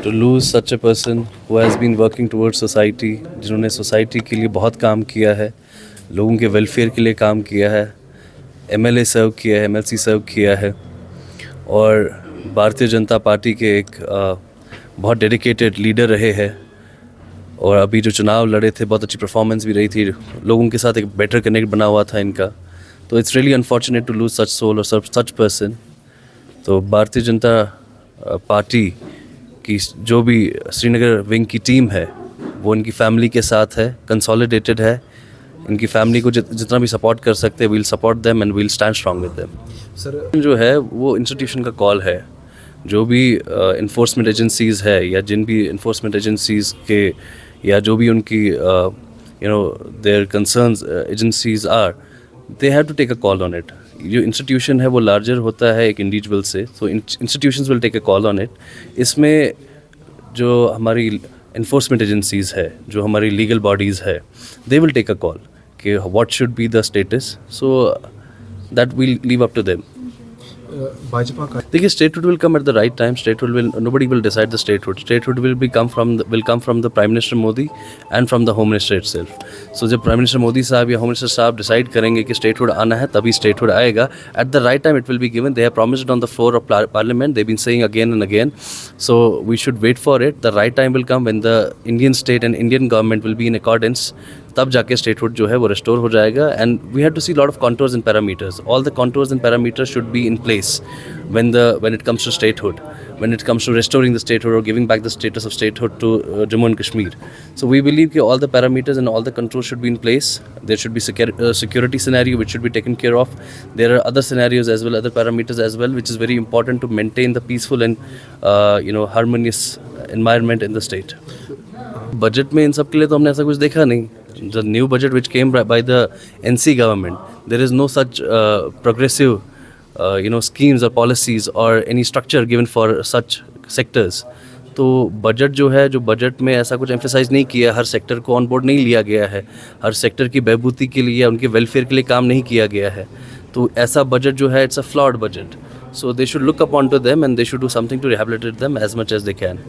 To lose such a person who has been working towards society, जिन्होंने society के लिए बहुत काम किया है, लोगों के वेलफेयर के लिए काम किया है, एमएलए सर्व किया है, एमएलसी सर्व किया है और भारतीय जनता पार्टी के एक बहुत डेडिकेटेड लीडर रहे हैं और अभी जो चुनाव लड़े थे बहुत अच्छी परफॉर्मेंस भी रही थी, लोगों के साथ एक बेटर कनेक्ट बना हुआ था इनका। तो it's really unfortunate to lose such soul और सच पर्सन। तो भारतीय जनता पार्टी की जो भी श्रीनगर विंग की टीम है वो इनकी फैमिली के साथ है, कंसोलिडेटेड है। इनकी फैमिली को जितना भी सपोर्ट कर सकते हैं, we'll support them and we'll stand strong with them. Sir जो है वो इंस्टीट्यूशन का कॉल है। जो भी इन्फोर्समेंट एजेंसीज़ है या जिन भी इन्फोर्समेंट एजेंसीज़ के या जो भी उनकी their concerns agencies are, they have to take a call on it. जो इंस्टीट्यूशन है वो लार्जर होता है एक इंडिविजुअल से, so institutions will take a call on it. इसमें जो हमारी इन्फोर्समेंट एजेंसीज़ है, जो हमारी लीगल बॉडीज़ है, they will take a call कि what should be the status, so that will leave up to them. Bhajpa का देखिए, statehood will come at the right time. Statehood will, nobody will decide the statehood. Statehood will come from the Prime Minister Modi and from the Home Minister itself. So जब Prime Minister Modi साहब या Home Minister साहब decide करेंगे कि statehood आना है, तभी statehood आएगा। At the right time it will be given. They have promised it on the floor of Parliament. They've been saying again and again. So we should wait for it. The right time will come when the Indian state and Indian government will be in accordance. तब जाके statehood जो है वो restore हो जाएगा। And we have to see lot of contours and parameters. All the contours and parameters should be in place when it comes to statehood, when it comes to restoring the statehood or giving back the status of statehood to Jammu and Kashmir. So we believe that all the parameters and all the controls should be in place. There should be security scenario which should be taken care of. There are other scenarios as well, other parameters as well, which is very important to maintain the peaceful and harmonious environment in the state. Budget में इन सब के लिए तो हमने ऐसा कुछ देखा नहीं। The new budget which came by the NC government, there is no such progressive schemes or policies or any structure given for such sectors. तो बजट जो है, जो बजट में ऐसा कुछ एम्फेसाइज नहीं किया, हर सेक्टर को ऑन बोर्ड नहीं लिया गया है, हर सेक्टर की बहबूदी के लिए या उनके वेलफेयर के लिए काम नहीं किया गया है। तो ऐसा बजट जो है, it's a flawed budget. So they should look upon to them and they should do something to rehabilitate them as much as they can.